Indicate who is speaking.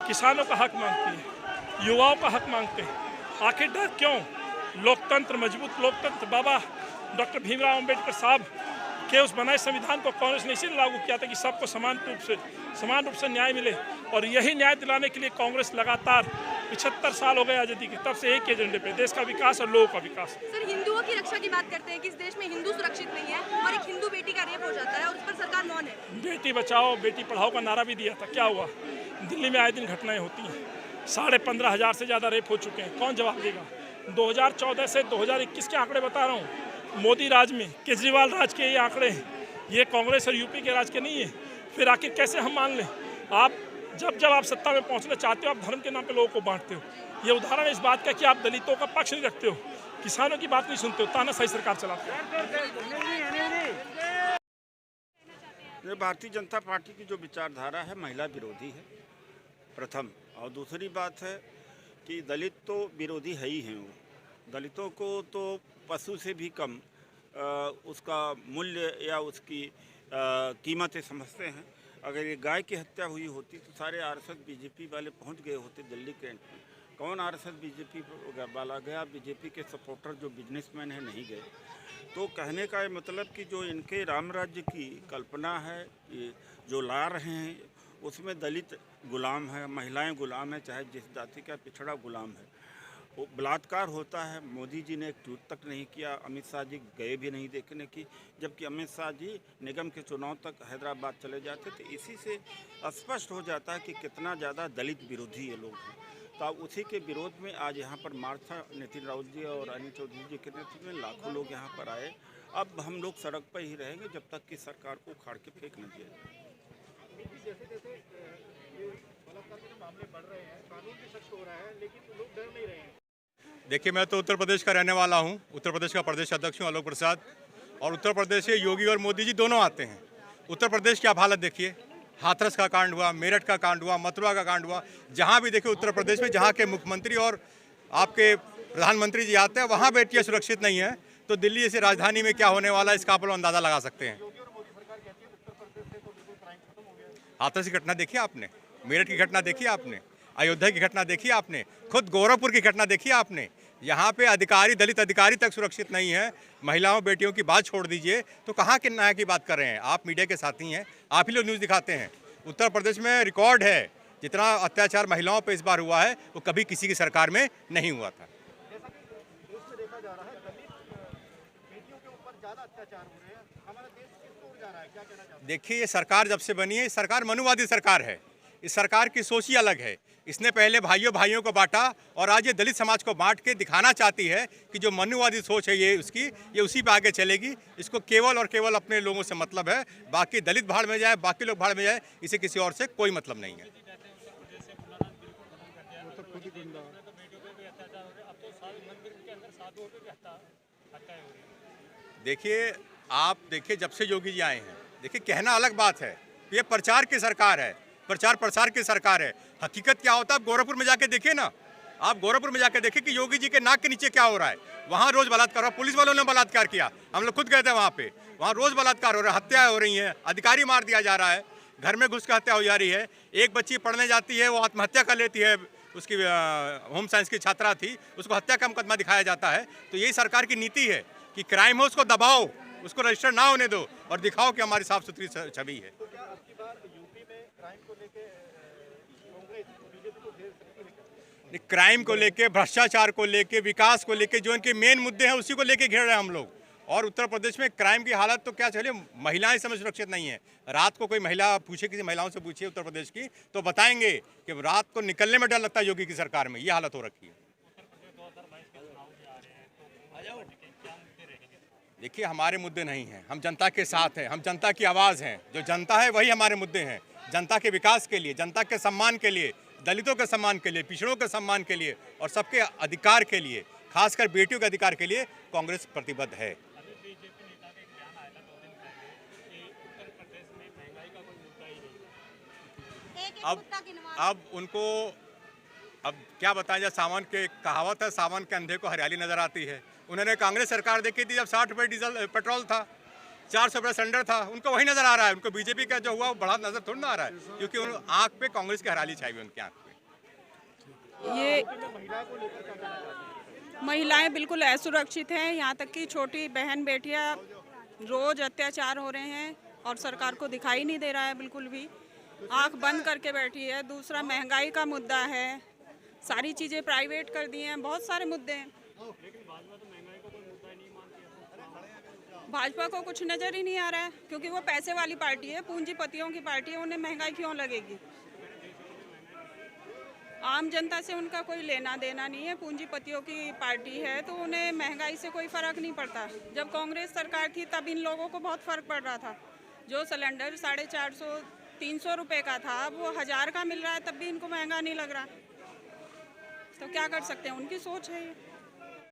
Speaker 1: किसानों का हक मांगती है, युवाओं का हक मांगते हैं। आखिर डर क्यों? लोकतंत्र, मजबूत लोकतंत्र बाबा डॉक्टर भीमराव अंबेडकर साहब के उस बनाए संविधान को कांग्रेस ने इसीलिए लागू किया था कि सबको समान रूप से न्याय मिले। और यही न्याय दिलाने के लिए कांग्रेस लगातार 75 साल हो गए आज़ादी के, तब से एक ही एजेंडे पे, देश का विकास और लोगों का विकास।
Speaker 2: सर, हिंदुओं की रक्षा की बात करते हैं कि इस देश में हिंदू सुरक्षित नहीं है और एक हिंदू बेटी का रेप हो जाता है और उस पर सरकार मौन है।
Speaker 1: बेटी बचाओ बेटी पढ़ाओ का नारा भी दिया था, क्या हुआ? दिल्ली में आए दिन घटनाएं होती हैं, 15,500 से ज़्यादा रेप हो चुके हैं, कौन जवाब देगा? 2014 से 2021 के आंकड़े बता रहा हूँ, मोदी राज में, केजरीवाल राज के ये आंकड़े हैं, ये कांग्रेस और यूपी के राज के नहीं है। फिर आखिर कैसे हम मान लें? आप जब आप सत्ता में पहुंचना चाहते हो, आप धर्म के नाम पे लोगों को बांटते हो। ये उदाहरण इस बात का कि आप दलितों का पक्ष नहीं रखते हो, किसानों की बात नहीं सुनते हो, तानाशाही सरकार चलाते हो।
Speaker 3: भारतीय जनता पार्टी की जो विचारधारा है महिला विरोधी है प्रथम, और दूसरी बात है कि दलित तो विरोधी है ही हैं। वो दलितों को तो पशु से भी कम उसका मूल्य या उसकी कीमतें समझते हैं। अगर ये गाय की हत्या हुई होती तो सारे आरएसएस बीजेपी वाले पहुंच गए होते दिल्ली कैंट में। कौन आरएसएस बीजेपी वाला गया? बीजेपी के सपोर्टर जो बिजनेसमैन हैं नहीं गए। तो कहने का मतलब कि जो इनके राम राज्य की कल्पना है, ये जो ला रहे हैं, उसमें दलित गुलाम है, महिलाएं गुलाम है, चाहे जिस जाति का पिछड़ा गुलाम है। वो बलात्कार होता है। मोदी जी ने एक ट्वीट तक नहीं किया, अमित शाह जी गए भी नहीं देखने की, जबकि अमित शाह जी निगम के चुनाव तक हैदराबाद चले जाते। तो इसी से स्पष्ट हो जाता है कि कितना ज़्यादा दलित विरोधी ये लोग हैं। तो अब उसी के विरोध में आज यहाँ पर मार्च था। नितिन राउत जी और अनिल चौधरी जी के नेतृत्व में लाखों लोग यहाँ पर आए। अब हम लोग सड़क पर ही रहेंगे जब तक कि सरकार को उखाड़ के फेंक न दिया जाए।
Speaker 4: देखिए, मैं तो उत्तर प्रदेश का रहने वाला हूँ, उत्तर प्रदेश का प्रदेश अध्यक्ष हूँ आलोक प्रसाद, और उत्तर प्रदेश से योगी और मोदी जी दोनों आते हैं। उत्तर प्रदेश की आप हालत देखिए, हाथरस का कांड हुआ, मेरठ का कांड हुआ, मथुरा का कांड हुआ, जहाँ भी देखिए उत्तर प्रदेश में जहाँ के मुख्यमंत्री और आपके प्रधानमंत्री जी आते हैं वहाँ बेटियाँ सुरक्षित नहीं है। तो दिल्ली जैसी राजधानी में क्या होने वाला है इसका आप लोग अंदाज़ा लगा सकते हैं। हाथरस की घटना देखी आपने, मेरठ की घटना देखी आपने, अयोध्या की घटना देखी आपने, खुद गोरखपुर की घटना देखी आपने। यहाँ पे अधिकारी, दलित अधिकारी तक सुरक्षित नहीं है। महिलाओं बेटियों की बात छोड़ दीजिए, तो कहाँ के न्याय की बात कर रहे हैं? आप मीडिया के साथी हैं, आप ही लोग न्यूज़ दिखाते हैं। उत्तर प्रदेश में रिकॉर्ड है, जितना अत्याचार महिलाओं पे इस बार हुआ है वो कभी किसी की सरकार में नहीं हुआ था। देखिए, ये सरकार जब से बनी है, सरकार मनुवादी सरकार है। इस सरकार की सोच ही अलग है। इसने पहले भाइयों को बांटा और आज ये दलित समाज को बांट के दिखाना चाहती है कि जो मनुवादी सोच है ये उसी पे आगे चलेगी। इसको केवल और केवल अपने लोगों से मतलब है, बाकी दलित भाड़ में जाए, बाकी लोग भाड़ में जाए, इसे किसी और से कोई मतलब नहीं है। देखिए, आप देखिए, जब से योगी जी आए हैं, देखिए कहना अलग बात है, ये प्रचार की सरकार है, प्रचार प्रसार की सरकार है। हकीकत क्या होता है आप गोरखपुर में जाके देखिए ना, आप गोरखपुर में जाके देखिए कि योगी जी के नाक के नीचे क्या हो रहा है। वहाँ रोज बलात्कार, पुलिस वालों ने बलात्कार किया, हम लोग खुद गए थे वहाँ पे। वहाँ रोज बलात्कार हो रहा है, हत्याएं हो रही हैं, अधिकारी मार दिया जा रहा है, घर में घुस कर हत्या हो जा रही है। एक बच्ची पढ़ने जाती है, वो आत्महत्या कर लेती है, उसकी होम साइंस की छात्रा थी, उसको हत्या का मुकदमा दिखाया जाता है। तो यही सरकार की नीति है कि क्राइम हो उसको दबाओ, उसको रजिस्टर ना होने दो और दिखाओ कि हमारी साफ सुथरी छवि है। क्राइम को लेके, भ्रष्टाचार को लेके, विकास को लेके, जो इनके मेन मुद्दे हैं उसी को लेके घेर रहे हैं हम लोग। और उत्तर प्रदेश में क्राइम की हालत तो क्या चलिए, महिलाएं समय सुरक्षित नहीं है। रात को कोई महिला पूछे, किसी महिलाओं से पूछिए उत्तर प्रदेश की, तो बताएंगे कि रात को निकलने में डर लगता है योगी की सरकार में, ये हालत हो रखी है। देखिए, हमारे मुद्दे नहीं हैं, हम जनता के साथ हैं, हम जनता की आवाज़ हैं। जो जनता है वही हमारे मुद्दे हैं। जनता के विकास के लिए, जनता के सम्मान के लिए, दलितों के सम्मान के लिए, पिछड़ों के सम्मान के लिए और सबके अधिकार के लिए, खासकर बेटियों के अधिकार के लिए कांग्रेस प्रतिबद्ध है। अब उनको अब क्या बताएं, जब सावन के कहावत है, सावन के अंधे को हरियाली नजर आती है। उन्होंने कांग्रेस सरकार देखी थी जब 60 रुपये डीजल पेट्रोल था, 400 रुपये सिलेंडर था, उनको वही नजर आ रहा है। उनको बीजेपी का जो हुआ वो बड़ा नजर थोड़ा ना आ रहा है, क्योंकि उन आंख पे कांग्रेस की हराली छाई हुई उनकी आंख पे।
Speaker 5: ये महिलाएं बिल्कुल असुरक्षित हैं। यहाँ तक कि छोटी बहन बेटियां रोज अत्याचार हो रहे हैं और सरकार को दिखाई नहीं दे रहा है, बिल्कुल भी आंख बंद करके बैठी है। दूसरा महंगाई का मुद्दा है, सारी चीज़ें प्राइवेट कर दी हैं, बहुत सारे मुद्दे हैं। भाजपा को कुछ नज़र ही नहीं आ रहा है, क्योंकि वो पैसे वाली पार्टी है, पूंजीपतियों की पार्टी है, उन्हें महंगाई क्यों लगेगी। आम जनता से उनका कोई लेना देना नहीं है, पूंजीपतियों की पार्टी है, तो उन्हें महंगाई से कोई फ़र्क नहीं पड़ता। जब कांग्रेस सरकार थी तब इन लोगों को बहुत फ़र्क पड़ रहा था। जो सिलेंडर 450-300 रुपये का था, अब वो 1000 का मिल रहा है, तब भी इनको महंगा नहीं लग रहा। तो क्या कर सकते हैं, उनकी सोच है ये।